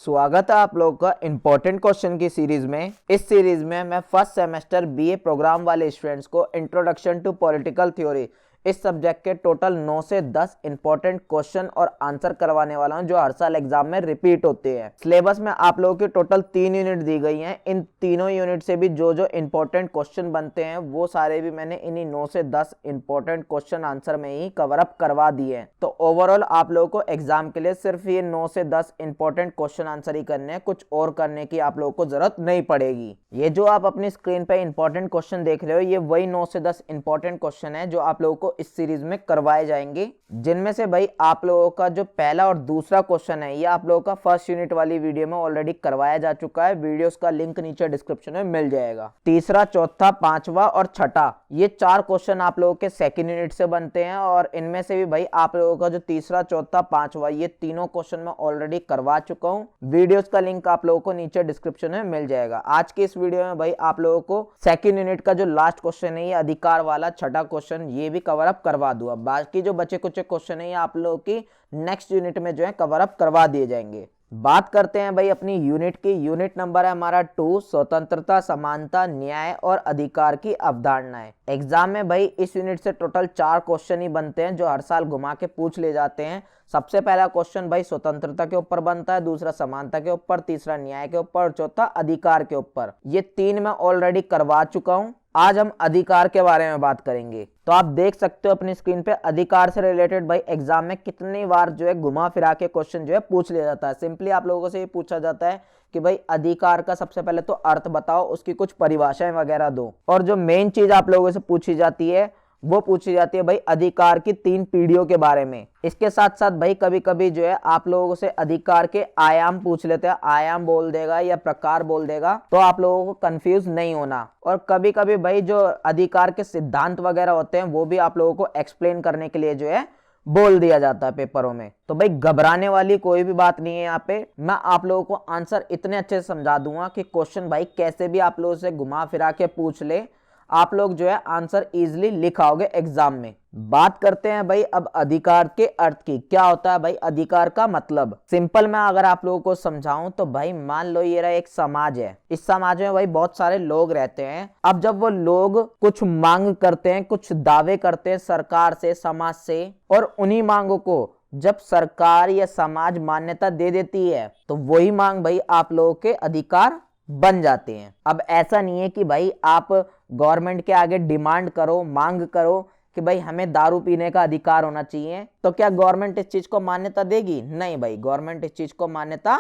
स्वागत है आप लोगों का इम्पोर्टेंट क्वेश्चन की सीरीज में। इस सीरीज में मैं फर्स्ट सेमेस्टर बीए प्रोग्राम वाले स्टूडेंट्स को इंट्रोडक्शन टू पॉलिटिकल थ्योरी इस सब्जेक्ट के टोटल 9 से 10 इंपॉर्टेंट क्वेश्चन और आंसर करवाने वाला हूं जो हर साल एग्जाम में रिपीट होते हैं। सिलेबस में आप लोगों की टोटल 3 यूनिट दी गई हैं। इन तीनों यूनिट से भी जो जो इंपॉर्टेंट क्वेश्चन बनते हैं वो सारे भी मैंने इन्हीं 9 से 10 इंपॉर्टेंट क्वेश्चन आंसर में ही कवर अप करवा दिए हैं। तो ओवरऑल आप लोगों को एग्जाम के लिए सिर्फ ये 9 से 10 इंपॉर्टेंट क्वेश्चन आंसर ही करने हैं, कुछ और करने की आप लोगों को जरूरत नहीं पड़ेगी। ये जो आप अपनी स्क्रीन पे इंपॉर्टेंट क्वेश्चन देख रहे हो ये वही 9 से 10 इंपॉर्टेंट क्वेश्चन है जो आप लोगों को इस सीरीज में करवाए जाएंगे, जिनमें से भाई आप लोगों का जो पहला और दूसरा क्वेश्चन है ये आप लोगों का फर्स्ट यूनिट वाली वीडियो में ऑलरेडी करवाया जा चुका है। वीडियोस का लिंक नीचे डिस्क्रिप्शन में मिल जाएगा। तीसरा, चौथा, पांचवा और छठा ये 4 क्वेश्चन आप लोगों के सेकंड यूनिट से बनते हैं और इनमें से भी भाई आप लोगों का जो तीसरा, चौथा, पांचवा ये तीनों क्वेश्चन मैं ऑलरेडी करवा चुका हूँ। वीडियोस का लिंक आप लोगों को नीचे डिस्क्रिप्शन में मिल जाएगा। आज की इस वीडियो में भाई आप लोगों को सेकंड यूनिट का जो लास्ट क्वेश्चन है ये अधिकार वाला छठा क्वेश्चन ये भी कवर अप करवा दूंगा। बाकी जो बचे कुछ क्वेश्चन है ये आप लोगों की नेक्स्ट यूनिट में जो है कवर अप करवा दिए जाएंगे। बात करते हैं भाई अपनी यूनिट की। यूनिट नंबर है हमारा 2, स्वतंत्रता, समानता, न्याय और अधिकार की अवधारणाएं। एग्जाम में भाई इस यूनिट से टोटल 4 क्वेश्चन ही बनते हैं जो हर साल घुमा के पूछ ले जाते हैं। सबसे पहला क्वेश्चन भाई स्वतंत्रता के ऊपर बनता है, दूसरा समानता के ऊपर, तीसरा न्याय के ऊपर और चौथा अधिकार के ऊपर। ये 3 मैं ऑलरेडी करवा चुका हूं। आज हम अधिकार के बारे में बात करेंगे। तो आप देख सकते हो अपनी स्क्रीन पे अधिकार से रिलेटेड भाई एग्जाम में कितनी बार जो है घुमा फिरा के क्वेश्चन जो है पूछ लिया जाता है। सिंपली आप लोगों से ये पूछा जाता है कि भाई अधिकार का सबसे पहले तो अर्थ बताओ, उसकी कुछ परिभाषाएं वगैरह दो, और जो मेन चीज आप लोगों से पूछी जाती है वो पूछी जाती है भाई अधिकार की 3 पीढ़ियों के बारे में। इसके साथ साथ भाई कभी कभी जो है आप लोगों से अधिकार के आयाम पूछ लेते हैं। आयाम बोल देगा या प्रकार बोल देगा तो आप लोगों को कंफ्यूज नहीं होना। और कभी कभी भाई जो अधिकार के सिद्धांत वगैरह होते हैं वो भी आप लोगों को एक्सप्लेन करने के लिए जो है बोल दिया जाता है पेपरों में। तो भाई घबराने वाली कोई भी बात नहीं है। यहाँ पे मैं आप लोगों को आंसर इतने अच्छे से समझा दूंगा कि क्वेश्चन भाई कैसे भी आप लोगों से घुमा फिरा के पूछ ले, आप लोग जो है आंसर इजीली लिख आओगे एग्जाम में। बात करते हैं भाई अब अधिकार के अर्थ की। क्या होता है भाई अधिकार का मतलब? सिंपल मैं अगर आप लोगों को समझाऊं तो भाई मान लो ये रहा एक समाज है। इस समाज में भाई बहुत सारे लोग रहते हैं। अब जब वो लोग कुछ मांग करते हैं, कुछ दावे करते हैं सरकार से, समाज से, और उन्हीं मांगों को जब सरकार या समाज मान्यता दे देती है तो वही मांग भाई आप लोगों के अधिकार बन जाते हैं। अब ऐसा नहीं है कि भाई आप गवर्नमेंट के आगे डिमांड करो, मांग करो कि भाई हमें दारू पीने का अधिकार होना चाहिए, तो क्या गवर्नमेंट इस चीज को मान्यता देगी? नहीं भाई, गवर्नमेंट इस चीज को मान्यता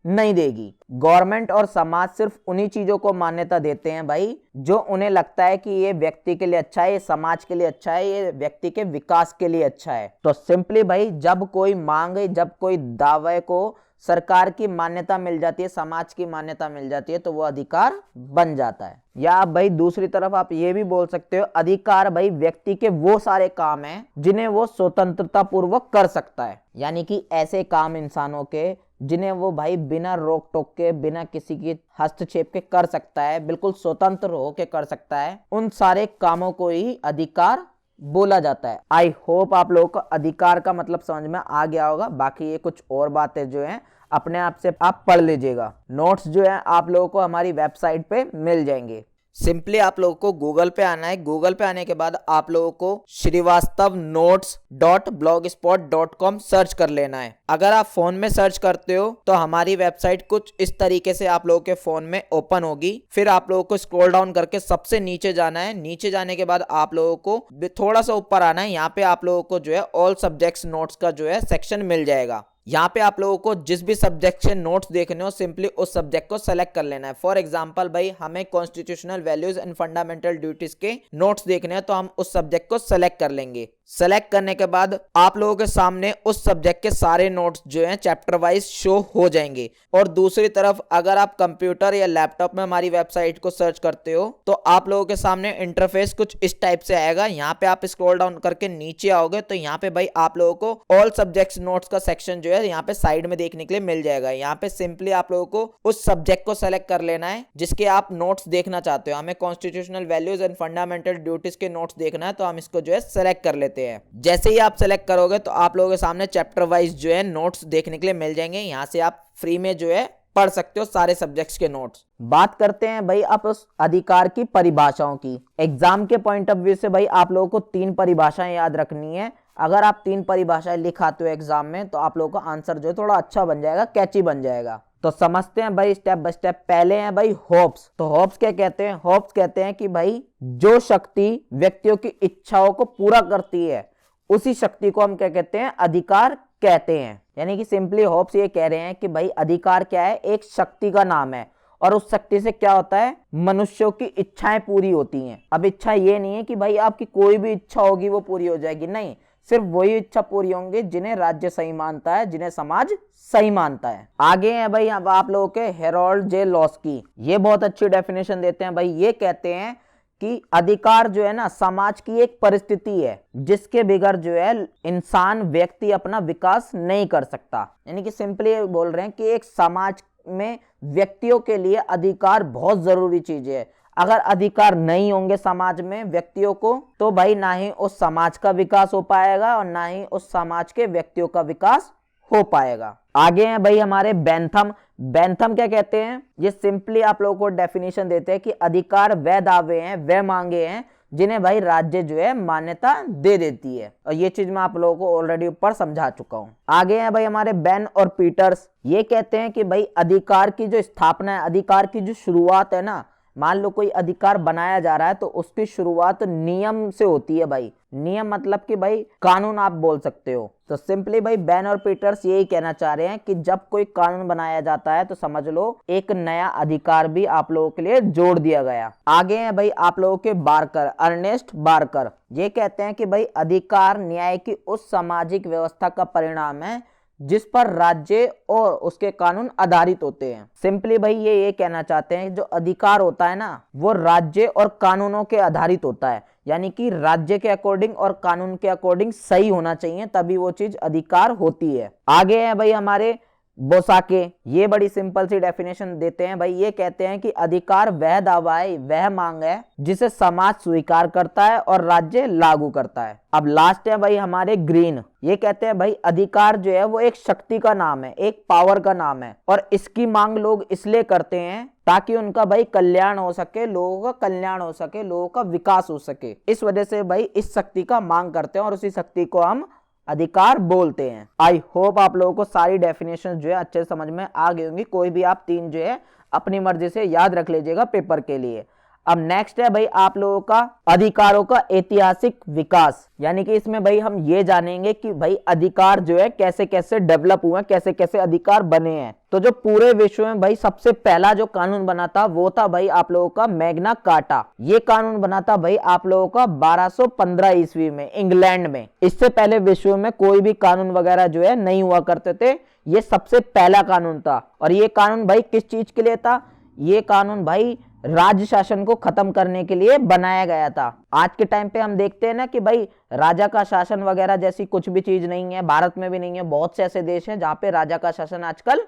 नहीं देगी। गवर्नमेंट और समाज सिर्फ उन्हीं चीजों को मान्यता देते हैं भाई जो उन्हें लगता है कि ये व्यक्ति के लिए अच्छा है, ये समाज के लिए अच्छा है, ये व्यक्ति के विकास के लिए अच्छा है। तो सिंपली भाई जब कोई मांग, जब कोई दावे को सरकार की मान्यता मिल जाती है, समाज की मान्यता मिल जाती है तो वो अधिकार बन जाता है। या भाई दूसरी तरफ आप ये भी बोल सकते हो अधिकार भाई व्यक्ति के वो सारे काम हैं जिन्हें वो स्वतंत्रता पूर्वक कर सकता है। यानी कि ऐसे काम इंसानों के जिन्हें वो भाई बिना रोक टोक के, बिना किसी की हस्तक्षेप के कर सकता है, बिल्कुल स्वतंत्र होकर कर सकता है, उन सारे कामों को ही अधिकार बोला जाता है। आई होप आप लोगों को अधिकार का मतलब समझ में आ गया होगा। बाकी ये कुछ और बातें जो हैं अपने आप से आप पढ़ लीजिएगा। नोट्स जो है आप लोगों को हमारी वेबसाइट पे मिल जाएंगे। सिंपली आप लोगों को गूगल पे आना है। गूगल पे आने के बाद आप लोगों को srivastavnotes.blogspot.com सर्च कर लेना है। अगर आप फोन में सर्च करते हो तो हमारी वेबसाइट कुछ इस तरीके से आप लोगों के फोन में ओपन होगी। फिर आप लोगों को स्क्रॉल डाउन करके सबसे नीचे जाना है। नीचे जाने के बाद आप लोगों को थोड़ा सा ऊपर आना है। यहाँ पे आप लोगों को जो है ऑल सब्जेक्ट्स नोट्स का जो है सेक्शन मिल जाएगा। यहाँ पे आप लोगों को जिस भी सब्जेक्ट से नोट्स देखने हो सिंपली उस सब्जेक्ट को सेलेक्ट कर लेना है। फॉर एग्जांपल भाई हमें constitutional values and fundamental duties के नोट्स देखने हैं तो हम उस सब्जेक्ट को सेलेक्ट कर लेंगे। सेलेक्ट करने के बाद आप लोगों के सामने उस सब्जेक्ट के सारे नोट्स जो हैं चैप्टर वाइज शो हो जाएंगे। और दूसरी तरफ अगर आप कंप्यूटर या लैपटॉप में हमारी वेबसाइट को सर्च करते हो तो आप लोगों के सामने इंटरफेस कुछ इस टाइप से आएगा। यहाँ पे आप स्क्रॉल डाउन करके नीचे आओगे तो यहाँ पे भाई आप लोगों को ऑल सब्जेक्ट्स नोट्स का सेक्शन जो है है यहाँ पे साइड में देखने के लिए मिल जाएगा। यहाँ पे सिंपली आप लोगों को उस सब्जेक्ट को सेलेक्ट कर लेना है जिसके आप नोट्स देखना चाहते हो। हमें constitutional values and fundamental duties के नोट्स देखना है, तो हम इसको जो है सेलेक्ट कर लेते हैं। जैसे ही आप सेलेक्ट करोगे तो आप लोगों के सामने चैप्टर वाइज जो है नोट्स देखने के लिए मिल जाएंगे। यहाँ से आप फ्री में जो है पढ़ सकते हो सारे सब्जेक्ट्स के नोट्स। बात करते हैं भाई आप उस अधिकार की परिभाषाओं की। एग्जाम के पॉइंट ऑफ व्यू से भाई आप लोगों को 3 परिभाषाएं याद रखनी है। अगर आप 3 परिभाषाएं लिख आते हो एग्जाम में तो आप लोगों का आंसर जो है थोड़ा अच्छा बन जाएगा, कैची बन जाएगा। तो समझते हैं भाई स्टेप बाय स्टेप। पहले है भाई होप्स। तो होप्स क्या कहते हैं? होप्स कहते हैं कि भाई जो शक्ति व्यक्तियों की इच्छाओं को पूरा करती है उसी शक्ति को हम क्या कहते हैं? अधिकार कहते हैं। यानी कि सिंपली होप्स ये कह रहे हैं कि भाई अधिकार क्या है? एक शक्ति का नाम है, और उस शक्ति से क्या होता है? मनुष्यों की इच्छाएं पूरी होती हैं। अब इच्छा ये नहीं है कि भाई आपकी कोई भी इच्छा होगी वो पूरी हो जाएगी, नहीं, सिर्फ वही इच्छा पूरी होंगी जिन्हें राज्य सही मानता है, जिन्हें समाज सही मानता है। आगे है भाई अब आप लोगों के हेरोल्ड जे लॉस्की, ये बहुत अच्छी डेफिनेशन देते हैं भाई। ये कहते हैं कि अधिकार जो है ना समाज की एक परिस्थिति है जिसके बगैर जो है इंसान व्यक्ति अपना विकास नहीं कर सकता। यानी कि सिंपली बोल रहे हैं कि एक समाज में व्यक्तियों के लिए अधिकार बहुत जरूरी चीज है। अगर अधिकार नहीं होंगे समाज में व्यक्तियों को, तो भाई ना ही उस समाज का विकास हो पाएगा और ना ही उस समाज के व्यक्तियों का विकास हो पाएगा। आगे हैं भाई हमारे बेंथम। बेंथम क्या कहते हैं? ये सिंपली आप लोगों को डेफिनेशन देते हैं कि अधिकार वह दावे हैं, वह मांगे हैं जिन्हें भाई राज्य जो है मान्यता दे देती है। और ये चीज मैं आप लोगों को ऑलरेडी ऊपर समझा चुका हूं। आगे हैं भाई हमारे बेन और पीटर्स। ये कहते हैं कि भाई अधिकार की जो स्थापना है, अधिकार की जो शुरुआत है ना, मान लो कोई अधिकार बनाया जा रहा है तो उसकी शुरुआत नियम से होती है भाई। नियम मतलब कि भाई कानून आप बोल सकते हो। तो सिंपली भाई बेन और पीटर्स यही कहना चाह रहे हैं कि जब कोई कानून बनाया जाता है तो समझ लो एक नया अधिकार भी आप लोगों के लिए जोड़ दिया गया। आगे है भाई आप लोगों के बारकर, अर्नेस्ट बारकर। ये कहते हैं कि भाई अधिकार न्याय की उस सामाजिक व्यवस्था का परिणाम है जिस पर राज्य और उसके कानून आधारित होते हैं। सिंपली भाई ये कहना चाहते हैं जो अधिकार होता है ना वो राज्य और कानूनों के आधारित होता है। यानी कि राज्य के अकॉर्डिंग और कानून के अकॉर्डिंग सही होना चाहिए, तभी वो चीज अधिकार होती है। आगे है भाई हमारे बोसाके। ये बड़ी सिंपल सी डेफिनेशन देते हैं भाई। ये कहते हैं कि अधिकार वह दावा है, वह मांग है जिसे समाज स्वीकार करता है और राज्य लागू करता है। अब लास्ट है भाई हमारे ग्रीन। ये कहते हैं भाई अधिकार जो है वो एक शक्ति का नाम है, एक पावर का नाम है, और इसकी मांग लोग इसलिए करते हैं ताकि उनका भाई कल्याण हो सके, लोगों का कल्याण हो सके, लोगों का विकास हो सके। इस वजह से भाई इस शक्ति का मांग करते हैं और उसी शक्ति को हम अधिकार बोलते हैं। आई होप आप लोगों को सारी डेफिनेशन जो है अच्छे से समझ में आ गई होंगी। कोई भी आप 3 जो है अपनी मर्जी से याद रख लीजिएगा पेपर के लिए। अब नेक्स्ट है भाई आप लोगों का अधिकारों का ऐतिहासिक विकास। यानी कि इसमें भाई हम ये जानेंगे कि भाई अधिकार जो है कैसे कैसे डेवलप हुए, कैसे कैसे अधिकार बने हैं। तो जो पूरे विश्व में भाई सबसे पहला जो कानून बना था वो था भाई आप लोगों का मैग्ना कार्टा। ये कानून बना था भाई आप लोगों का 1215 ईस्वी में इंग्लैंड में। इससे पहले विश्व में कोई भी कानून वगैरह जो है नहीं हुआ करते थे। ये सबसे पहला कानून था। और ये कानून भाई किस चीज के लिए था? ये कानून भाई राज्य शासन को खत्म करने के लिए बनाया गया था। आज के टाइम पे हम देखते हैं ना कि भाई राजा का शासन वगैरह जैसी कुछ भी चीज नहीं है, भारत में भी नहीं है। बहुत से ऐसे देश हैं जहां पे राजा का शासन आजकल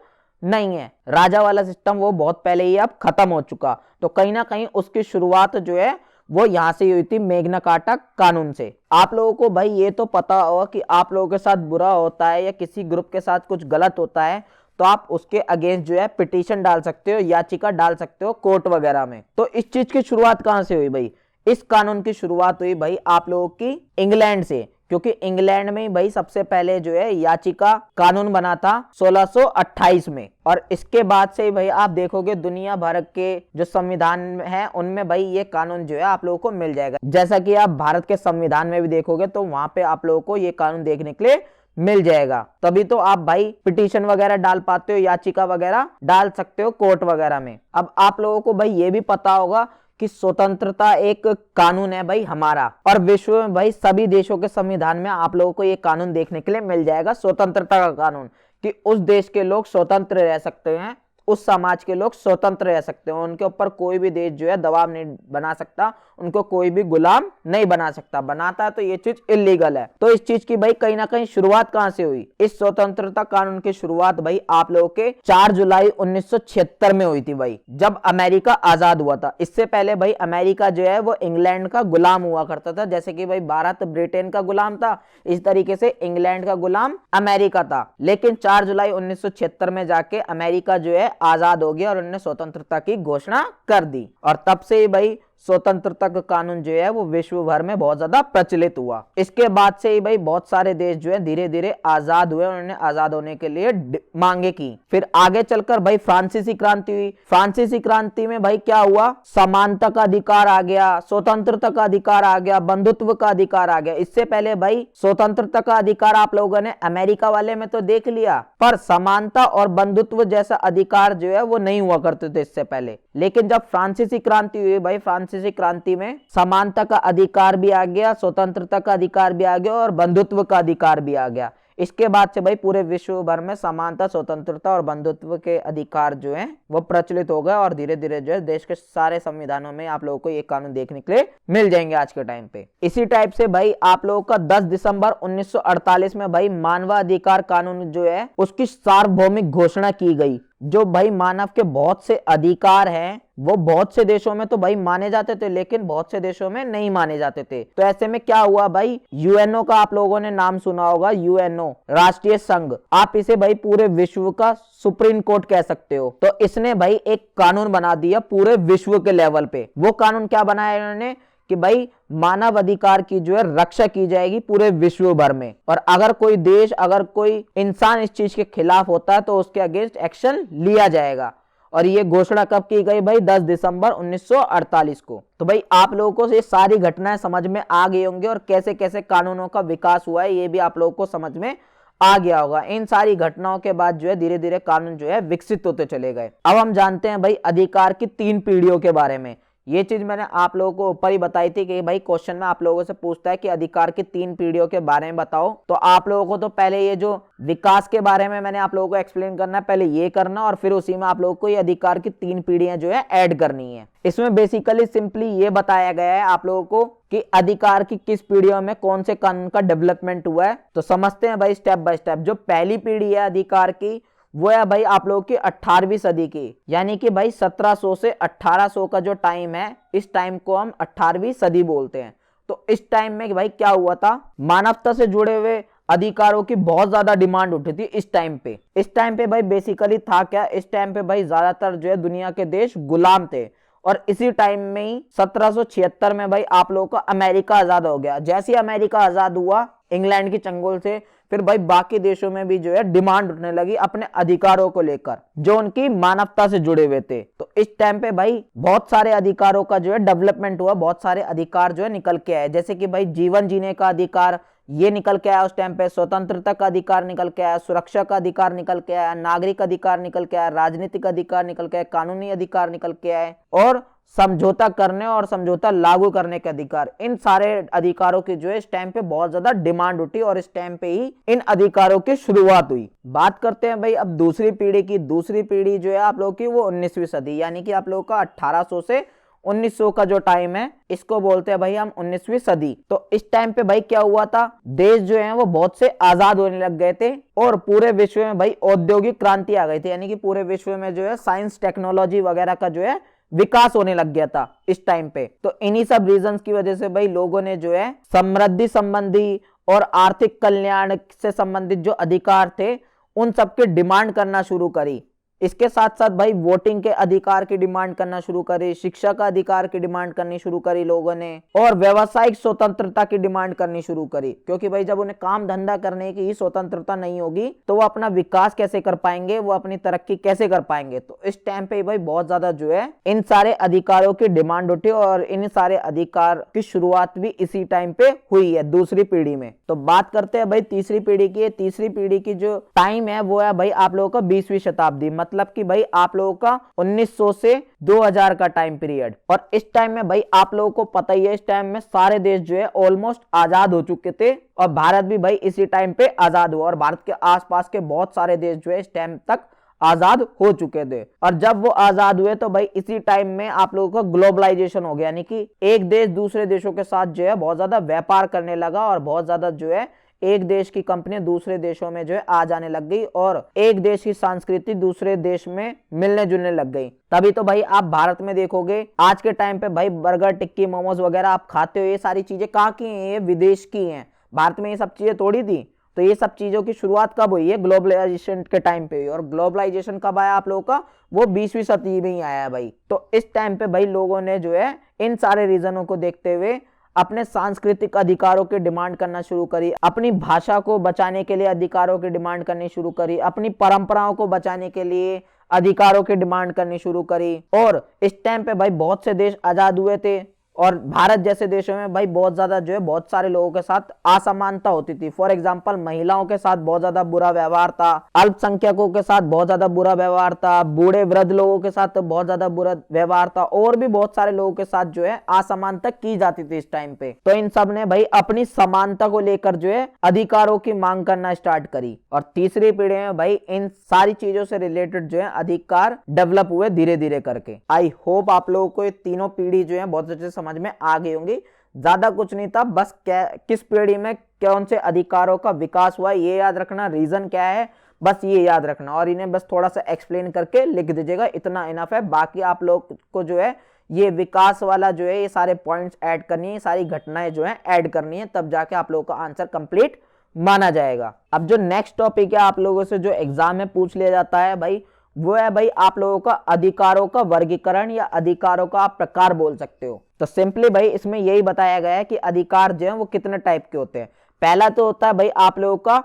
नहीं है। राजा वाला सिस्टम वो बहुत पहले ही अब खत्म हो चुका। तो कहीं ना कहीं उसकी शुरुआत जो है वो यहां से हुई थी, मैग्ना कार्टा कानून से। आप लोगों को भाई ये तो पता होगा कि आप लोगों के साथ बुरा होता है या किसी ग्रुप के साथ कुछ गलत होता है तो आप उसके अगेंस्ट जो है पिटीशन डाल सकते हो, याचिका डाल सकते हो कोर्ट वगैरह में। तो इस चीज की शुरुआत कहां से हुई भाई? इस कानून की शुरुआत हुई भाई आप लोगों की इंग्लैंड से, क्योंकि इंग्लैंड में भाई सबसे पहले जो है याचिका कानून बना था 1628 में। और इसके बाद से भाई आप देखोगे दुनिया भर के जो संविधान है उनमें भाई ये कानून जो है आप लोगों को मिल जाएगा। जैसा कि आप भारत के संविधान में भी देखोगे तो वहां पे आप लोगों को ये कानून देखने के लिए मिल जाएगा। तभी तो आप भाई पिटीशन वगैरह डाल पाते हो, याचिका वगैरह डाल सकते हो कोर्ट वगैरह में। अब आप लोगों को भाई ये भी पता होगा कि स्वतंत्रता एक कानून है भाई हमारा, और विश्व में भाई सभी देशों के संविधान में आप लोगों को ये कानून देखने के लिए मिल जाएगा, स्वतंत्रता का कानून, कि उस देश के लोग स्वतंत्र रह सकते हैं उस समाज के लोग स्वतंत्र रह सकते हैं, उनके ऊपर कोई भी देश जो है दबाव नहीं बना सकता, उनको कोई भी गुलाम नहीं बना सकता, बनाता है तो ये चीज इलीगल है। तो इस चीज की भाई कहीं ना कहीं शुरुआत कहां से हुई? इस स्वतंत्रता कानून की शुरुआत भाई आप लोगों के 4 जुलाई 1976 में हुई थी भाई, जब अमेरिका आजाद हुआ था। इससे पहले भाई अमेरिका जो है वो इंग्लैंड का गुलाम हुआ करता था, जैसे कि भाई भारत ब्रिटेन का गुलाम था, इस तरीके से इंग्लैंड का गुलाम अमेरिका था। लेकिन 4 जुलाई 1976 में जाके अमेरिका जो है आजाद हो गया और उन्होंने स्वतंत्रता की घोषणा कर दी, और तब से ही भाई स्वतंत्रता का कानून जो है वो विश्व भर में बहुत ज्यादा प्रचलित हुआ। इसके बाद से ही भाई बहुत सारे देश जो है धीरे धीरे आजाद हुए, उन्होंने आजाद होने के लिए मांगे की। फिर आगे चलकर भाई फ्रांसीसी क्रांति हुई। फ्रांसीसी क्रांति में भाई क्या हुआ? समानता का अधिकार आ गया, स्वतंत्रता का अधिकार आ गया, बंधुत्व का अधिकार आ गया। इससे पहले भाई स्वतंत्रता का अधिकार आप लोगों ने अमेरिका वाले में तो देख लिया, पर समानता और बंधुत्व जैसा अधिकार जो है वो नहीं हुआ करते थे इससे पहले। लेकिन जब फ्रांसीसी क्रांति हुई भाई, फ्रांसीसी क्रांति में समानता का अधिकार भी आ गया, स्वतंत्रता का अधिकार भी आ गया और बंधुत्व का अधिकार भी आ गया। इसके बाद से भाई पूरे विश्व भर में समानता, स्वतंत्रता और बंधुत्व के अधिकार जो हैं वो प्रचलित हो गए, और धीरे धीरे जो है देश के सारे संविधानों में आप लोगों को ये कानून देखने के लिए मिल जाएंगे आज के टाइम पे। इसी टाइप से भाई आप लोगों का 10 दिसंबर 1948 में भाई मानवाधिकार कानून जो है उसकी सार्वभौमिक घोषणा की गई। जो भाई मानव के बहुत से अधिकार हैं वो बहुत से देशों में तो भाई माने जाते थे, लेकिन बहुत से देशों में नहीं माने जाते थे। तो ऐसे में क्या हुआ भाई, यूएनओ का आप लोगों ने नाम सुना होगा, यूएनओ राष्ट्रीय संघ, आप इसे भाई पूरे विश्व का सुप्रीम कोर्ट कह सकते हो। तो इसने भाई एक कानून बना दिया पूरे विश्व के लेवल पे। वो कानून क्या बनाया इन्होंने कि भाई मानव अधिकार की जो है रक्षा की जाएगी पूरे विश्व भर में, और अगर कोई देश, अगर कोई इंसान इस चीज के खिलाफ होता है तो उसके अगेंस्ट एक्शन लिया जाएगा। और ये घोषणा कब की गई भाई? 10 दिसंबर 1948 को। तो भाई आप लोगों को ये सारी घटनाएं समझ में आ गई होंगी, और कैसे कैसे कानूनों का विकास हुआ है ये भी आप लोगों को समझ में आ गया होगा। इन सारी घटनाओं के बाद जो है धीरे धीरे कानून जो है विकसित होते चले गए। अब हम जानते हैं भाई अधिकार की 3 पीढ़ियों के बारे में। ये चीज मैंने आप लोगों को ऊपर ही बताई थी कि भाई क्वेश्चन में आप लोगों से पूछता है कि अधिकार की 3 पीढ़ियों के बारे में बताओ, तो आप लोगों को तो पहले ये जो विकास के बारे में मैंने आप लोगों को एक्सप्लेन करना है, पहले ये करना, और फिर उसी में आप लोगों को ये अधिकार की 3 पीढ़ियां जो है ऐड करनी है। इसमें बेसिकली सिंपली ये बताया गया है आप लोगों को कि अधिकार की किस पीढ़ियों में कौन से कानून का डेवलपमेंट हुआ है। तो समझते हैं भाई स्टेप बाय स्टेप। जो पहली पीढ़ी है अधिकार की वो है भाई आप लोगों की 18वीं सदी की, यानी कि भाई 1700 से 1800 का जो टाइम है, इस टाइम को हम 18वीं सदी बोलते हैं। तो इस टाइम में भाई क्या हुआ था, मानवता से जुड़े हुए अधिकारों की बहुत ज्यादा डिमांड उठी थी इस टाइम पे। इस टाइम पे भाई बेसिकली था क्या, इस टाइम पे भाई ज्यादातर जो है दुनिया के देश गुलाम थे, और इसी टाइम में ही 1776 में भाई आप लोगों का अमेरिका आजाद हो गया। जैसे ही अमेरिका आजाद हुआ इंग्लैंड की चंगुल से, फिर भाई बाकी देशों में भी जो है डिमांड उठने लगी अपने अधिकारों को लेकर जो उनकी मानवता से जुड़े हुए थे। तो इस टाइम पे भाई बहुत सारे अधिकारों का जो है डेवलपमेंट हुआ, बहुत सारे अधिकार जो है निकल के आए, जैसे कि भाई जीवन जीने का अधिकार ये निकल के आया उस टाइम पे, स्वतंत्रता का अधिकार निकल के आया, सुरक्षा का अधिकार निकल के आया, नागरिक अधिकार निकल के आया, राजनीतिक अधिकार निकल के आया, कानूनी अधिकार निकल के आए, और समझौता करने और समझौता लागू करने के अधिकार। इन सारे अधिकारों की जो है इस टाइम पे बहुत ज्यादा डिमांड उठी, और इस टाइम पे ही इन अधिकारों की शुरुआत हुई। बात करते हैं भाई अब दूसरी पीढ़ी की। दूसरी पीढ़ी जो है आप लोगों की वो 19वीं सदी, यानी कि आप लोगों का 1800 से 1900 का जो टाइम है इसको बोलते हैं भाई हम 19वीं सदी। तो इस टाइम पे भाई क्या हुआ था, देश जो है वो बहुत से आजाद होने लग गए थे, और पूरे विश्व में भाई औद्योगिक क्रांति आ गई थी, यानी कि पूरे विश्व में जो है साइंस टेक्नोलॉजी वगैरह का जो है विकास होने लग गया था इस टाइम पे। तो इन्हीं सब रीजंस की वजह से भाई लोगों ने जो है समृद्धि संबंधी और आर्थिक कल्याण से संबंधित जो अधिकार थे उन सबके डिमांड करना शुरू करी। इसके साथ साथ भाई वोटिंग के अधिकार की डिमांड करना शुरू करी, शिक्षा का अधिकार की डिमांड करनी शुरू करी लोगों ने, और व्यवसायिक स्वतंत्रता की डिमांड करनी शुरू करी, क्योंकि भाई जब उन्हें काम धंधा करने की स्वतंत्रता नहीं होगी तो वो अपना विकास कैसे कर पाएंगे, वो अपनी तरक्की कैसे कर पाएंगे। तो इस टाइम पे भाई बहुत ज्यादा जो है इन सारे अधिकारों की डिमांड उठी, और इन सारे अधिकार की शुरुआत भी इसी टाइम पे हुई है दूसरी पीढ़ी में। तो बात करते हैं भाई तीसरी पीढ़ी की। तीसरी पीढ़ी की जो टाइम है वो है भाई आप लोगों का 20वीं शताब्दी, मतलब कि भाई आप लोगों का 1900 से 2000 का टाइम पीरियड। और इस टाइम में भाई आप लोगों को पता ही है इस टाइम में सारे देश जो है ऑलमोस्ट आजाद हो चुके थे, और भारत भी भाई इसी टाइम पे आजाद हुआ, और भारत के आसपास के बहुत सारे देश जो है इस टाइम तक आजाद हो चुके थे। और जब वो आजाद हुए तो भाई इसी टाइम में आप लोगों का ग्लोबलाइजेशन हो गया, यानी कि एक देश दूसरे देशों के साथ जो है बहुत ज्यादा व्यापार करने लगा और बहुत ज्यादा जो है एक देश की कंपनी दूसरे देशों में जो है आ जाने लग गई और एक देश की संस्कृति दूसरे देश में मिलने जुलने लग गई। तभी तो भाई आप भारत में देखोगे आज के टाइम पे भाई बर्गर, टिक्की, मोमोज वगैरह आप खाते हो, ये सारी चीजें कहाँ की हैं? ये विदेश की हैं। भारत में ये सब चीजें थोड़ी थी। तो ये सब चीजों की शुरुआत कब हुई है? ग्लोबलाइजेशन के टाइम पे। और ग्लोबलाइजेशन कब आया आप लोगों का? वो 20वीं सदी में ही आया है भाई। तो इस टाइम पे भाई लोगों ने जो है इन सारे रीजनों को देखते हुए अपने सांस्कृतिक अधिकारों की डिमांड करना शुरू करी, अपनी भाषा को बचाने के लिए अधिकारों की डिमांड करनी शुरू करी, अपनी परंपराओं को बचाने के लिए अधिकारों की डिमांड करनी शुरू करी। और इस टाइम पे भाई बहुत से देश आजाद हुए थे और भारत जैसे देशों में भाई बहुत ज्यादा जो है बहुत सारे लोगों के साथ असमानता होती थी। फॉर एग्जांपल महिलाओं के साथ बहुत ज्यादा बुरा व्यवहार था, अल्पसंख्यकों के साथ बहुत ज्यादा बुरा व्यवहार था, बूढ़े वृद्ध लोगों के साथ बहुत ज्यादा बुरा व्यवहार था और भी बहुत सारे लोगों के साथ जो है असमानता की जाती थी इस टाइम पे। तो इन सब ने भाई अपनी समानता को लेकर जो है अधिकारों की मांग करना स्टार्ट करी। और तीसरी पीढ़ी में भाई इन सारी चीजों से रिलेटेड जो है अधिकार डेवलप हुए धीरे धीरे करके। आई होप आप लोगों को ये तीनों पीढ़ी जो है बहुत अच्छे समझ में आ गई होंगी। ज्यादा कुछ नहीं था, बस किस पीढ़ी में कौन से अधिकारों का विकास हुआ ये याद रखना, रीजन क्या है बस ये याद रखना और इन्हें बस थोड़ा सा एक्सप्लेन करके लिख दीजिएगा, इतना इनफ है। बाकी आप लोग को जो है ये विकास वाला जो है ये सारे पॉइंट्स ऐड करनी है, सारी घटनाएं जो है ऐड करनी है, तब जाके आप लोगों का आंसर कंप्लीट माना जाएगा। अब जो नेक्स्ट टॉपिक है आप लोगों से जो एग्जाम में पूछ लिया जाता है भाई वो है भाई आप लोगों का अधिकारों का वर्गीकरण या अधिकारों का आप प्रकार बोल सकते हो। तो सिंपली भाई इसमें यही बताया गया है कि अधिकार जो है वो कितने टाइप के होते हैं। पहला तो होता है भाई आप लोगों का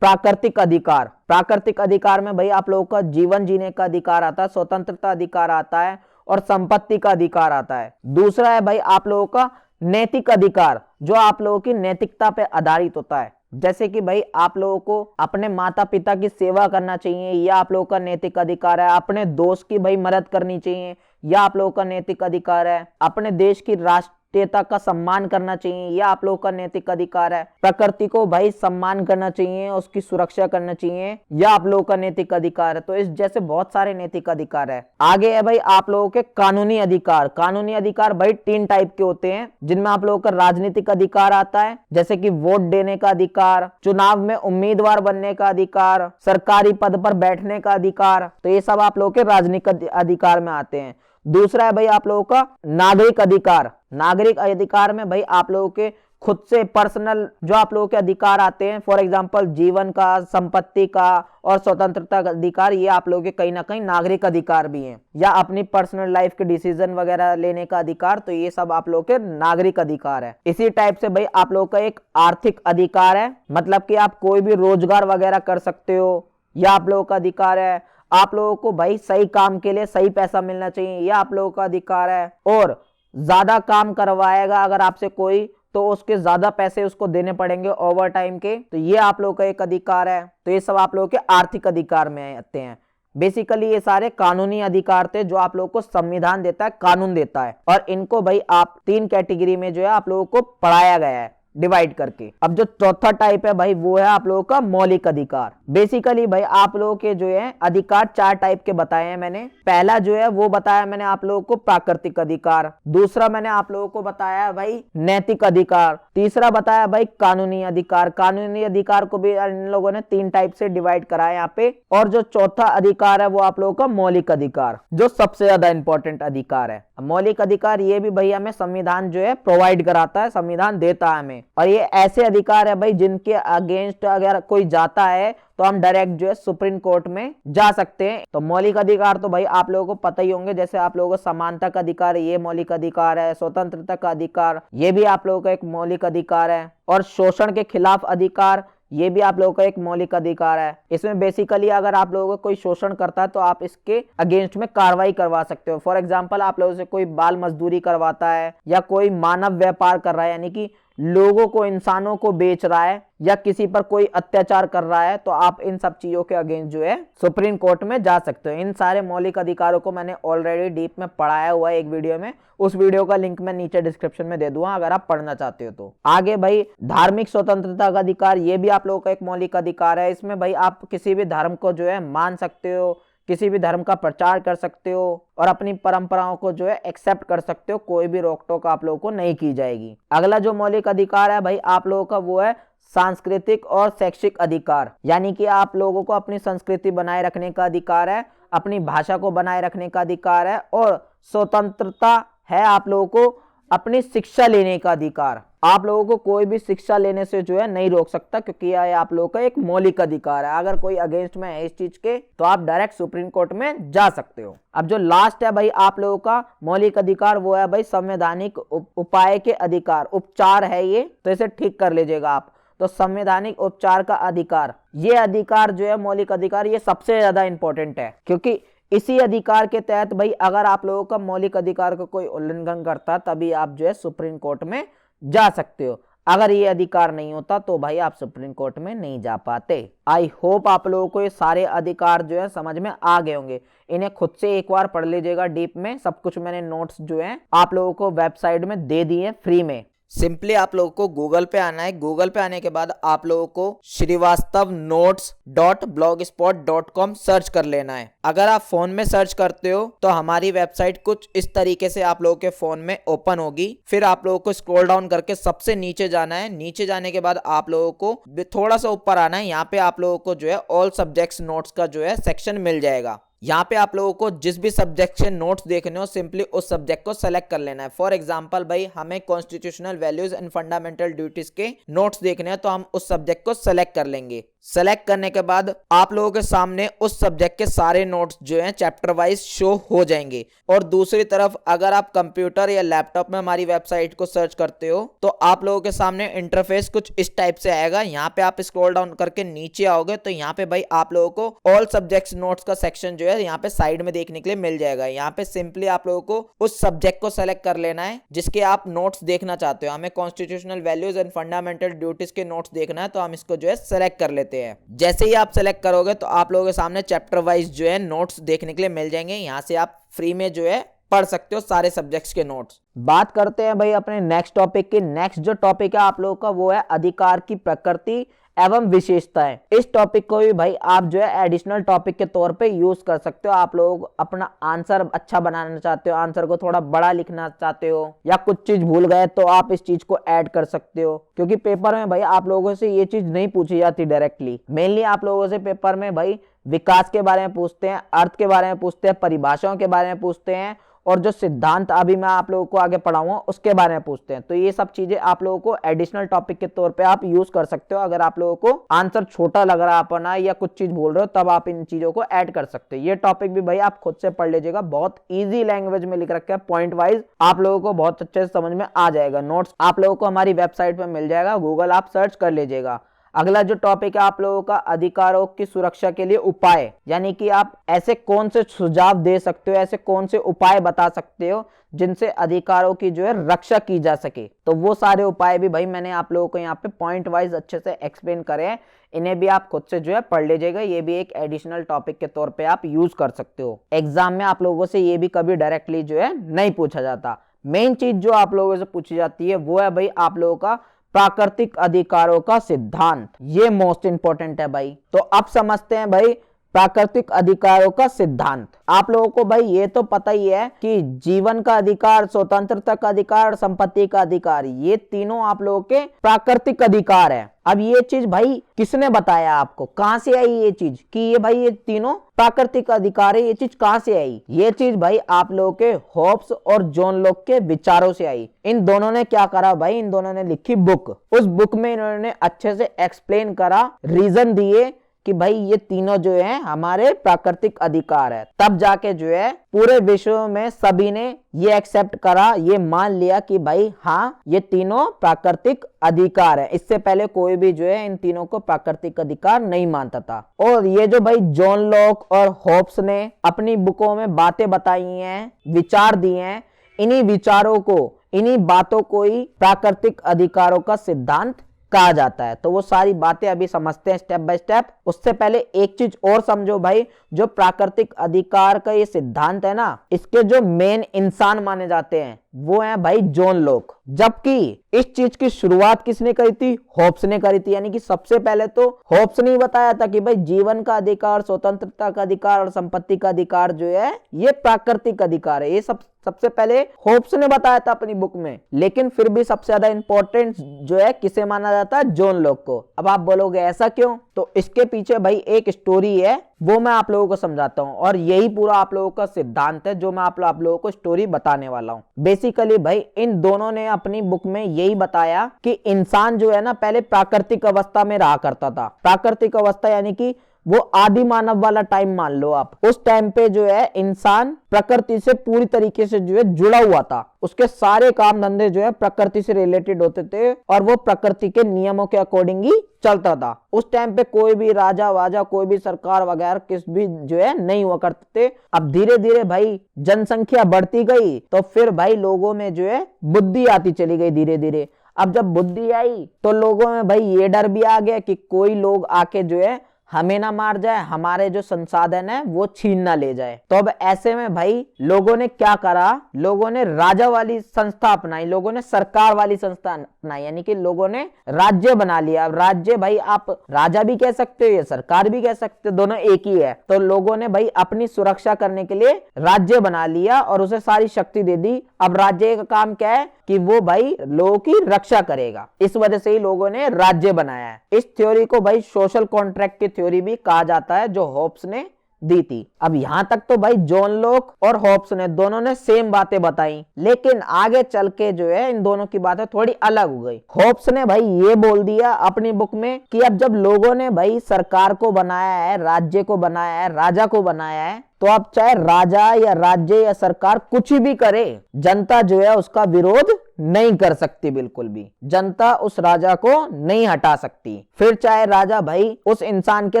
प्राकृतिक अधिकार। प्राकृतिक अधिकार में भाई आप लोगों का जीवन जीने का अधिकार आता है, स्वतंत्रता अधिकार आता है और संपत्ति का अधिकार आता है। दूसरा है भाई आप लोगों का नैतिक अधिकार जो आप लोगों की नैतिकता पे आधारित होता है, जैसे कि भाई आप लोगों को अपने माता पिता की सेवा करना चाहिए या आप लोगों का नैतिक अधिकार है, अपने दोस्त की भाई मदद करनी चाहिए या आप लोगों का नैतिक अधिकार है, अपने देश की राष्ट्रीयता का सम्मान करना चाहिए या आप लोगों का नैतिक अधिकार है, प्रकृति को भाई सम्मान करना चाहिए, उसकी सुरक्षा करना चाहिए या आप लोगों का नैतिक अधिकार है। तो इस जैसे बहुत सारे नैतिक अधिकार है। आगे है भाई आप लोगों के कानूनी अधिकार। कानूनी अधिकार भाई 3 टाइप के होते हैं, जिनमें आप लोगों का राजनीतिक अधिकार आता है, जैसे कि वोट देने का अधिकार, चुनाव में उम्मीदवार बनने का अधिकार, सरकारी पद पर बैठने का अधिकार। तो ये सब आप लोगों के राजनीतिक अधिकार में आते हैं। दूसरा है भाई आप लोगों का नागरिक अधिकार। नागरिक अधिकार में भाई आप लोगों के खुद से पर्सनल जो आप लोगों के अधिकार आते हैं, फॉर एग्जांपल जीवन का, संपत्ति का और स्वतंत्रता का अधिकार, ये आप लोगों के कहीं ना कहीं नागरिक अधिकार भी हैं। या अपनी पर्सनल लाइफ के डिसीजन वगैरह लेने का अधिकार, तो ये सब आप लोगों के नागरिक अधिकार है। इसी टाइप से भाई आप लोगों का एक आर्थिक अधिकार है, मतलब कि आप कोई भी रोजगार वगैरह कर सकते हो, यह आप लोगों का अधिकार है। आप लोगों को भाई सही काम के लिए सही पैसा मिलना चाहिए, यह आप लोगों का अधिकार है। और ज्यादा काम करवाएगा अगर आपसे कोई तो उसके ज्यादा पैसे उसको देने पड़ेंगे ओवर टाइम के, तो ये आप लोगों का एक अधिकार है। तो ये सब आप लोगों के आर्थिक अधिकार में आते हैं। बेसिकली ये सारे कानूनी अधिकार थे जो आप लोगों को संविधान देता है, कानून देता है, और इनको भाई आप 3 कैटेगरी में जो है आप लोगों को पढ़ाया गया है डिवाइड करके। अब जो चौथा टाइप है भाई वो है आप लोगों का मौलिक अधिकार। बेसिकली भाई आप लोगों के जो है अधिकार 4 टाइप के बताए हैं मैंने। पहला जो है वो बताया मैंने आप लोगों को प्राकृतिक अधिकार, दूसरा मैंने आप लोगों को बताया भाई नैतिक अधिकार, तीसरा बताया भाई कानूनी अधिकार। कानूनी अधिकार को भी इन लोगों ने 3 टाइप से डिवाइड करा है यहाँ पे। और जो चौथा अधिकार है वो आप लोगों का मौलिक अधिकार, जो सबसे ज्यादा इंपॉर्टेंट अधिकार है। मौलिक अधिकार ये भी भाई हमें संविधान जो है प्रोवाइड कराता है, संविधान देता है हमें। और ये ऐसे अधिकार है भाई जिनके अगेंस्ट अगर कोई जाता है तो हम डायरेक्ट जो है सुप्रीम कोर्ट में जा सकते हैं। तो मौलिक अधिकार तो भाई आप लोगों को पता ही होंगे, जैसे आप लोगों को समानता का अधिकार है, ये मौलिक अधिकार है। स्वतंत्रता का अधिकार, ये भी आप लोगों का एक मौलिक अधिकार है। और शोषण के खिलाफ अधिकार, ये भी आप लोगों का एक मौलिक अधिकार है। इसमें बेसिकली अगर आप लोगों को कोई शोषण करता है तो आप इसके अगेंस्ट में कार्रवाई करवा सकते हो। फॉर एग्जांपल आप लोगों से कोई बाल मजदूरी करवाता है या कोई मानव व्यापार कर रहा है, यानी कि लोगों को, इंसानों को बेच रहा है या किसी पर कोई अत्याचार कर रहा है, तो आप इन सब चीजों के अगेंस्ट जो है सुप्रीम कोर्ट में जा सकते हो। इन सारे मौलिक अधिकारों को मैंने ऑलरेडी डीप में पढ़ाया हुआ है एक वीडियो में, उस वीडियो का लिंक मैं नीचे डिस्क्रिप्शन में दे दूंगा अगर आप पढ़ना चाहते हो तो। आगे भाई धार्मिक स्वतंत्रता का अधिकार, ये भी आप लोगों का एक मौलिक अधिकार है। इसमें भाई आप किसी भी धर्म को जो है मान सकते हो किसी भी धर्म का प्रचार कर सकते हो और अपनी परंपराओं को जो है एक्सेप्ट कर सकते हो, कोई भी रोक टोक आप लोगों को नहीं की जाएगी। अगला जो मौलिक अधिकार है भाई आप लोगों का वो है सांस्कृतिक और शैक्षिक अधिकार, यानी कि आप लोगों को अपनी संस्कृति बनाए रखने का अधिकार है, अपनी भाषा को बनाए रखने का अधिकार है और स्वतंत्रता है आप लोगों को अपनी शिक्षा लेने का अधिकार। आप लोगों को कोई भी शिक्षा लेने से जो है नहीं रोक सकता, क्योंकि यह आप लोगों का एक मौलिक अधिकार है। अगर कोई अगेंस्ट में है इस चीज के तो आप डायरेक्ट सुप्रीम कोर्ट में जा सकते हो। अब जो लास्ट है भाई आप लोगों का मौलिक अधिकार वो है भाई संवैधानिक उपाय के अधिकार। उपचार है ये, तो इसे ठीक कर लीजिएगा आप। तो संवैधानिक उपचार का अधिकार, ये अधिकार जो है मौलिक अधिकार, ये सबसे ज्यादा इंपॉर्टेंट है, क्योंकि इसी अधिकार के तहत भाई अगर आप लोगों का मौलिक अधिकार का कोई उल्लंघन करता तभी आप जो है सुप्रीम कोर्ट में जा सकते हो। अगर ये अधिकार नहीं होता तो भाई आप सुप्रीम कोर्ट में नहीं जा पाते। आई होप आप लोगों को ये सारे अधिकार जो है समझ में आ गए होंगे। इन्हें खुद से एक बार पढ़ लीजिएगा डीप में। सब कुछ मैंने नोट्स जो है आप लोगों को वेबसाइट में दे दिए फ्री में। सिंपली आप लोगों को गूगल पे आना है। गूगल पे आने के बाद आप लोगों को srivastavnotes.blogspot.com सर्च कर लेना है। अगर आप फोन में सर्च करते हो तो हमारी वेबसाइट कुछ इस तरीके से आप लोगों के फोन में ओपन होगी। फिर आप लोगों को स्क्रॉल डाउन करके सबसे नीचे जाना है। नीचे जाने के बाद आप लोगों को थोड़ा सा ऊपर आना है। यहाँ पे आप लोगों को जो है ऑल सब्जेक्ट्स नोट्स का जो है सेक्शन मिल जाएगा। यहाँ पे आप लोगों को जिस भी सब्जेक्ट से नोट्स देखने हो सिंपली उस सब्जेक्ट को सेलेक्ट कर लेना है। फॉर एग्जांपल भाई हमें constitutional values and fundamental duties के नोट्स देखने हैं तो हम उस सब्जेक्ट को सेलेक्ट कर लेंगे। सेलेक्ट करने के बाद आप लोगों के सामने उस सब्जेक्ट के सारे नोट्स जो हैं चैप्टर वाइज शो हो जाएंगे। और दूसरी तरफ अगर आप कंप्यूटर या लैपटॉप में हमारी वेबसाइट को सर्च करते हो तो आप लोगों के सामने इंटरफेस कुछ इस टाइप से आएगा। यहाँ पे आप स्क्रॉल डाउन करके नीचे आओगे तो यहाँ पे भाई आप लोगों को ऑल सब्जेक्ट्स नोट्स का सेक्शन जो है यहाँ पे साइड में देखने के लिए मिल जाएगा। यहाँ पे सिंपली आप लोगों को उस सब्जेक्ट को सेलेक्ट कर लेना है जिसके आप नोट्स देखना चाहते हो। हमें constitutional values and fundamental duties के नोट्स देखना है तो हम इसको जो है सेलेक्ट कर लेते हैं। जैसे ही आप सेलेक्ट करोगे तो आप लोगों के सामने चैप्टर वाइज जो है नोट्स देखने के लिए मिल जाएंगे। यहाँ से आप फ्री में जो है पढ़ सकते हो सारे सब्जेक्ट्स के नोट्स। बात करते हैं भाई अपने नेक्स्ट टॉपिक की। नेक्स्ट जो टॉपिक है आप लोगों का वो है अधिकार की प्रकृति एवं विशेषताएं। इस टॉपिक को भी भाई आप जो है एडिशनल टॉपिक के तौर पे यूज कर सकते हो। आप लोग अपना आंसर अच्छा बनाना चाहते हो, आंसर को थोड़ा बड़ा लिखना चाहते हो या कुछ चीज भूल गए तो आप इस चीज को ऐड कर सकते हो। क्योंकि पेपर में भाई आप लोगों से ये चीज नहीं पूछी जाती डायरेक्टली। मेनली आप लोगों से पेपर में भाई विकास के बारे में पूछते हैं, अर्थ के बारे में पूछते हैं, परिभाषाओं के बारे में पूछते हैं और जो सिद्धांत अभी मैं आप लोगों को आगे पढ़ाऊंगा उसके बारे में पूछते हैं। तो ये सब चीजें आप लोगों को एडिशनल टॉपिक के तौर पे आप यूज कर सकते हो। अगर आप लोगों को आंसर छोटा लग रहा है अपना या कुछ चीज भूल रहे हो तब आप इन चीजों को ऐड कर सकते हो। ये टॉपिक भी भाई आप खुद से पढ़ लीजिएगा, बहुत ईजी लैंग्वेज में लिख रखा है, पॉइंट वाइज आप लोगों को बहुत अच्छे से समझ में आ जाएगा। नोट्स आप लोगों को हमारी वेबसाइट पर मिल जाएगा, गूगल आप सर्च कर लीजिएगा। अगला जो टॉपिक है आप लोगों का अधिकारों की सुरक्षा के लिए उपाय, यानी कि आप ऐसे कौन से सुझाव दे सकते हो, ऐसे कौन से उपाय बता सकते हो जिनसे अधिकारों की जो है रक्षा की जा सके। तो वो सारे उपाय भी भाई मैंने आप लोगों को यहाँ पे पॉइंट वाइज अच्छे से एक्सप्लेन करे हैं। इन्हें भी आप खुद से जो है पढ़ लीजिएगा। ये भी एक एडिशनल टॉपिक के तौर पे आप यूज कर सकते हो। एग्जाम में आप लोगों से ये भी कभी डायरेक्टली जो है नहीं पूछा जाता। मेन चीज जो आप लोगों से पूछी जाती है वो है भाई आप लोगों का प्राकृतिक अधिकारों का सिद्धांत। ये मोस्ट इंपॉर्टेंट है भाई। तो अब समझते हैं भाई प्राकृतिक अधिकारों का सिद्धांत। आप लोगों को भाई ये तो पता ही है कि जीवन का अधिकार, स्वतंत्रता का अधिकार, संपत्ति का अधिकार, ये तीनों आप लोगों के प्राकृतिक अधिकार है। अब ये चीज भाई किसने बताया आपको, कहां से आई ये चीज कि ये भाई ये तीनों प्राकृतिक अधिकार है? ये चीज कहां से आई? ये चीज भाई आप लोगों के हॉब्स और जॉन लॉक के विचारों से आई। इन दोनों ने क्या करा भाई, इन दोनों ने लिखी बुक। उस बुक में इन्होंने अच्छे से एक्सप्लेन करा, रीजन दिए कि भाई ये तीनों जो है हमारे प्राकृतिक अधिकार है। तब जाके जो है पूरे विश्व में सभी ने ये एक्सेप्ट करा, ये मान लिया कि भाई हाँ ये तीनों प्राकृतिक अधिकार है। इससे पहले कोई भी जो है इन तीनों को प्राकृतिक अधिकार नहीं मानता था। और ये जो भाई जॉन लॉक और होब्स ने अपनी बुकों में बातें बताई हैं, विचार दिए हैं, इन्हीं विचारों को, इन्हीं बातों को ही प्राकृतिक अधिकारों का सिद्धांत कहा जाता है। तो वो सारी बातें अभी समझते हैं स्टेप बाय स्टेप। उससे पहले एक चीज और समझो भाई, जो प्राकृतिक अधिकार का ये सिद्धांत है ना, इसके जो मेन इंसान माने जाते हैं वो है भाई जॉन लोक। जबकि इस चीज की शुरुआत किसने करी थी? होब्स ने करी थी। यानी कि सबसे पहले तो होब्स ने बताया था कि भाई जीवन का अधिकार, स्वतंत्रता का अधिकार और संपत्ति का अधिकार जो है ये प्राकृतिक अधिकार है। ये सबसे पहले होब्स ने बताया था अपनी बुक में। लेकिन फिर भी सबसे ज्यादा इंपॉर्टेंट जो है किसे माना जाता है? जॉन लोक को। अब आप बोलोगे ऐसा क्यों? तो इसके पीछे भाई एक स्टोरी है, वो मैं आप लोगों को समझाता हूं, और यही पूरा आप लोगों का सिद्धांत है जो मैं आप लोगों को स्टोरी बताने वाला हूं। बेसिकली भाई इन दोनों ने अपनी बुक में यही बताया कि इंसान जो है ना पहले प्राकृतिक अवस्था में रहा करता था। प्राकृतिक अवस्था यानी कि वो आदि मानव वाला टाइम मान लो आप। उस टाइम पे जो है इंसान प्रकृति से पूरी तरीके से जो है जुड़ा हुआ था। उसके सारे काम धंधे जो है प्रकृति से रिलेटेड होते थे और वो प्रकृति के नियमों के अकॉर्डिंग ही चलता था। उस टाइम पे कोई भी राजा वाजा, कोई भी सरकार वगैरह किस भी जो है नहीं हुआ करते थे। अब धीरे धीरे भाई जनसंख्या बढ़ती गई तो फिर भाई लोगों में जो है बुद्धि आती चली गई धीरे धीरे। अब जब बुद्धि आई तो लोगों में भाई ये डर भी आ गया कि कोई लोग आके जो है हमें ना मार जाए, हमारे जो संसाधन है वो छीन ना ले जाए। तो अब ऐसे में भाई लोगों ने क्या करा? लोगों ने राजा वाली संस्था अपनाई, लोगों ने सरकार वाली संस्था अपनाई। यानी कि लोगों ने राज्य बना लिया। अब राज्य भाई आप राजा भी कह सकते हो या सरकार भी कह सकते हो, दोनों एक ही है। तो लोगों ने भाई अपनी सुरक्षा करने के लिए राज्य बना लिया और उसे सारी शक्ति दे दी। अब राज्य का काम क्या है कि वो भाई लोगों की रक्षा करेगा। इस वजह से ही लोगों ने राज्य बनाया है। इस थ्योरी को भाई सोशल कॉन्ट्रैक्ट की थ्योरी भी कहा जाता है, जो होब्स ने दी थी। अब यहां तक तो भाई जॉन लोक और होब्स ने दोनों ने सेम बातें बताई, लेकिन आगे चल के जो है इन दोनों की बातें थोड़ी अलग हो गई। होब्स ने भाई ये बोल दिया अपनी बुक में कि अब जब लोगों ने भाई सरकार को बनाया है, राज्य को बनाया है, राजा को बनाया है, तो अब चाहे राजा या राज्य या सरकार कुछ भी करे, जनता जो है उसका विरोध नहीं कर सकती। बिल्कुल भी जनता उस राजा को नहीं हटा सकती। फिर चाहे राजा भाई उस इंसान के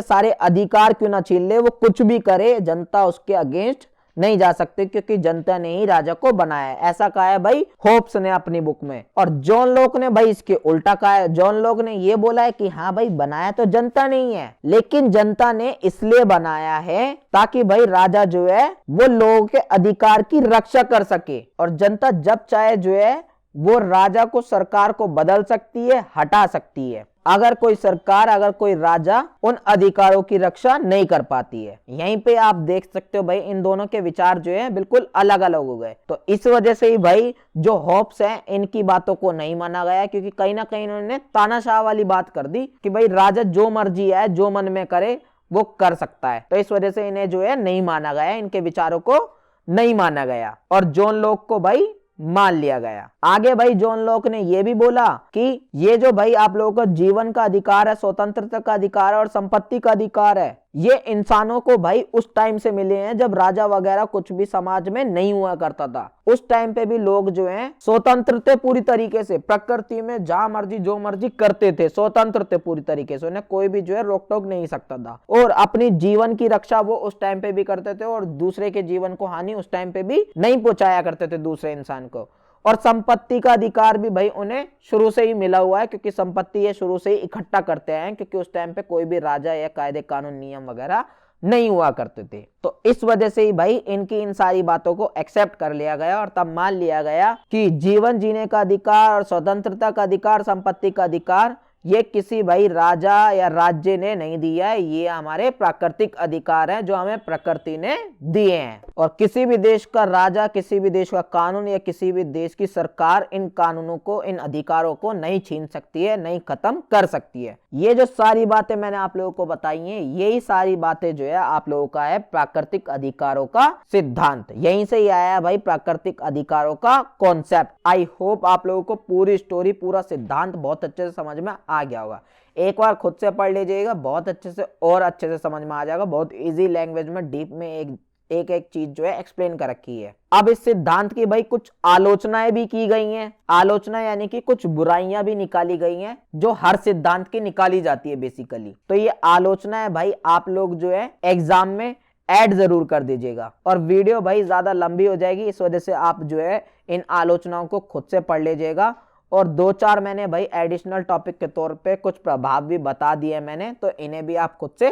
सारे अधिकार क्यों ना छीन ले, वो कुछ भी करे, जनता उसके अगेंस्ट नहीं जा सकती, क्योंकि जनता ने ही राजा को बनाया है। ऐसा कहा है भाई होब्स ने अपनी बुक में। और जॉन लोक ने भाई इसके उल्टा कहा है। जॉन लोक ने ये बोला है कि हाँ भाई बनाया तो जनता नहीं है, लेकिन जनता ने इसलिए बनाया है ताकि भाई राजा जो है वो लोगों के अधिकार की रक्षा कर सके। और जनता जब चाहे जो है वो राजा को, सरकार को बदल सकती है, हटा सकती है, अगर कोई सरकार, अगर कोई राजा उन अधिकारों की रक्षा नहीं कर पाती है। यहीं पे आप देख सकते हो भाई इन दोनों के विचार जो है बिल्कुल अलग अलग हो गए। तो इस वजह से ही भाई जो होब्स हैं इनकी बातों को नहीं माना गया, क्योंकि कहीं ना कहीं इन्होंने तानाशाह वाली बात कर दी कि भाई राजा जो मर्जी है, जो मन में करे वो कर सकता है। तो इस वजह से इन्हें जो है नहीं माना गया, इनके विचारों को नहीं माना गया और जॉन लोक को भाई मान लिया गया। आगे भाई जॉन लोक ने यह भी बोला कि ये जो भाई आप लोगों को जीवन का अधिकार है, स्वतंत्रता का अधिकार है और संपत्ति का अधिकार है, ये इंसानों को भाई उस टाइम से मिले हैं जब राजा वगैरह कुछ भी समाज में नहीं हुआ करता था। उस टाइम पे भी लोग जो हैं स्वतंत्र थे पूरी तरीके से, प्रकृति में जहां मर्जी जो मर्जी करते थे, स्वतंत्र थे पूरी तरीके से, उन्हें कोई भी जो है रोक टोक नहीं सकता था। और अपनी जीवन की रक्षा वो उस टाइम पे भी करते थे और दूसरे के जीवन को हानि उस टाइम पे भी नहीं पहुंचाया करते थे दूसरे इंसान को। और संपत्ति का अधिकार भी भाई उन्हें शुरू से ही मिला हुआ है, क्योंकि संपत्ति ये शुरू से ही इकट्ठा करते हैं, क्योंकि उस टाइम पे कोई भी राजा या कायदे कानून नियम वगैरह नहीं हुआ करते थे। तो इस वजह से ही भाई इनकी इन सारी बातों को एक्सेप्ट कर लिया गया और तब मान लिया गया कि जीवन जीने का अधिकार और स्वतंत्रता का अधिकार, संपत्ति का अधिकार ये किसी भाई राजा या राज्य ने नहीं दिया है, ये हमारे प्राकृतिक अधिकार हैं जो हमें प्रकृति ने दिए हैं। और किसी भी देश का राजा, किसी भी देश का कानून या किसी भी देश की सरकार इन कानूनों को, इन अधिकारों को नहीं छीन सकती है, नहीं खत्म कर सकती है। ये जो सारी बातें मैंने आप लोगों को बताई हैं, यही सारी बातें जो है आप लोगों का है प्राकृतिक अधिकारों का सिद्धांत। यहीं से ही आया है भाई प्राकृतिक अधिकारों का कॉन्सेप्ट। आई होप आप लोगों को पूरी स्टोरी, पूरा सिद्धांत बहुत अच्छे से समझ में आ गया होगा। एक बार खुद से पढ़ लीजिएगा, बहुत अच्छे से और अच्छे से समझ में आ जाएगा। बहुत इजी लैंग्वेज में डीप में एक चीज जो है एक्सप्लेन कर रखी है। अब इस सिद्धांत की भाई कुछ आलोचनाएं भी की गई हैं। आलोचना यानी कि कुछ बुराइयां भी निकाली गई हैं जो हर सिद्धांत की निकाली जाती है बेसिकली। तो ये आलोचना है भाई आप लोग जो है एग्जाम में ऐड जरूर कर दीजिएगा। और वीडियो भाई ज्यादा लंबी हो जाएगी, इस वजह से आप जो है इन आलोचनाओं को खुद से पढ़ लीजिएगा। और 2-4 मैंने भाई एडिशनल टॉपिक के तौर पे कुछ प्रभाव भी बता दिए मैंने, तो इन्हें भी आप खुद से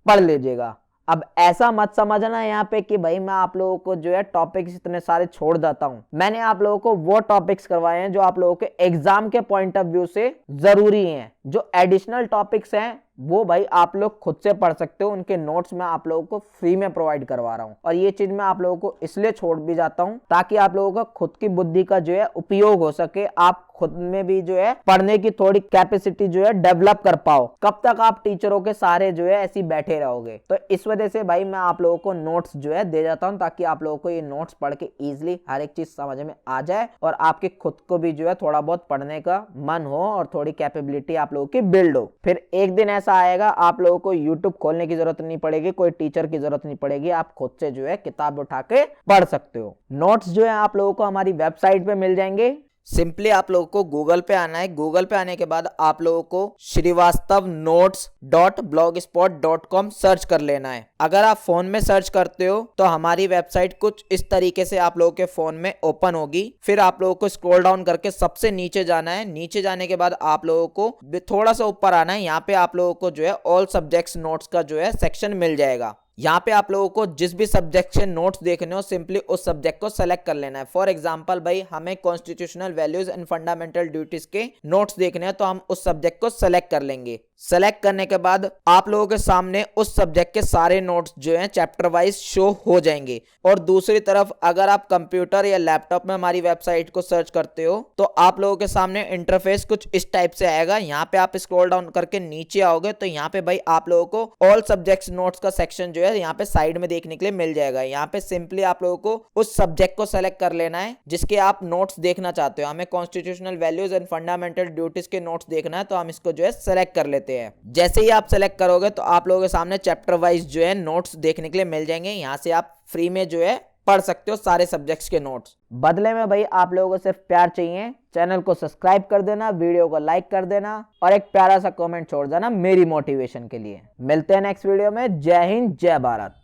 पढ़ लीजिएगा। अब ऐसा मत समझना यहाँ पे कि भाई मैं आप लोगों को जो है टॉपिक्स इतने सारे छोड़ देता हूँ। मैंने आप लोगों को वो टॉपिक्स करवाए हैं जो आप लोगों के एग्जाम के पॉइंट ऑफ व्यू से जरूरी हैं। जो एडिशनल टॉपिक्स हैं वो भाई आप लोग खुद से पढ़ सकते हो, उनके नोट्स मैं आप लोगों को फ्री में प्रोवाइड करवा रहा हूँ। और ये चीज मैं आप लोगों को इसलिए छोड़ भी जाता हूँ ताकि आप लोगों का खुद की बुद्धि का जो है उपयोग हो सके, आप खुद में भी जो है पढ़ने की थोड़ी कैपेसिटी जो है डेवलप कर पाओ। कब तक आप टीचरों के सारे जो है ऐसे बैठे रहोगे। तो इस वजह से भाई मैं आप लोगों को नोट्स जो है दे जाता हूं ताकि आप लोगों को ये नोट्स पढ़ के इजीली हर एक चीज समझ में आ जाए और आपके खुद को भी जो है थोड़ा बहुत पढ़ने का मन हो और थोड़ी कैपेबिलिटी आप लोगों की बिल्ड हो। फिर एक दिन ऐसा आएगा आप लोगों को यूट्यूब खोलने की जरूरत नहीं पड़ेगी, कोई टीचर की जरूरत नहीं पड़ेगी, आप खुद से जो है किताब उठा के पढ़ सकते हो। नोट्स जो है आप लोगों को हमारी वेबसाइट पे मिल जाएंगे। सिंपली आप लोगों को गूगल पे आना है। गूगल पे आने के बाद आप लोगों को srivastavnotes.blogspot.com सर्च कर लेना है। अगर आप फोन में सर्च करते हो तो हमारी वेबसाइट कुछ इस तरीके से आप लोगों के फोन में ओपन होगी। फिर आप लोगों को स्क्रॉल डाउन करके सबसे नीचे जाना है। नीचे जाने के बाद आप लोगों को थोड़ा सा ऊपर आना है। यहाँ पे आप लोगों को जो है ऑल सब्जेक्ट्स नोट्स का जो है सेक्शन मिल जाएगा। यहाँ पे आप लोगों को जिस भी सब्जेक्ट से नोट्स देखने हो सिंपली उस सब्जेक्ट को सेलेक्ट कर लेना है। फॉर एग्जांपल भाई हमें constitutional values and fundamental duties के नोट्स देखने हैं तो हम उस सब्जेक्ट को सेलेक्ट कर लेंगे। सेलेक्ट करने के बाद आप लोगों के सामने उस सब्जेक्ट के सारे नोट्स जो हैं चैप्टर वाइज शो हो जाएंगे। और दूसरी तरफ अगर आप कंप्यूटर या लैपटॉप में हमारी वेबसाइट को सर्च करते हो तो आप लोगों के सामने इंटरफेस कुछ इस टाइप से आएगा। यहाँ पे आप स्क्रॉल डाउन करके नीचे आओगे तो यहाँ पे भाई आप लोगों को ऑल सब्जेक्ट्स नोट्स का सेक्शन जो है यहाँ पे साइड में देखने के लिए मिल जाएगा। यहाँ पे सिंपली आप लोगों को उस सब्जेक्ट को सेलेक्ट कर लेना है जिसके आप नोट्स देखना चाहते हो। हमें constitutional values and fundamental duties के नोट्स देखना है तो हम इसको जो है सेलेक्ट कर लेते हैं। जैसे ही आप सेलेक्ट करोगे तो आप लोगों के सामने चैप्टर वाइज जो है नोट्स देखने के लिए मिल जाएंगे। यहाँ से आप फ्री में जो है पढ़ सकते हो सारे सब्जेक्ट्स के नोट्स। बदले में भाई आप लोगों को सिर्फ प्यार चाहिए। चैनल को सब्सक्राइब कर देना, वीडियो को लाइक कर देना और एक प्यारा सा कमेंट छोड़ देना मेरी मोटिवेशन के लिए। मिलते हैं नेक्स्ट वीडियो में। जय हिंद, जय भारत।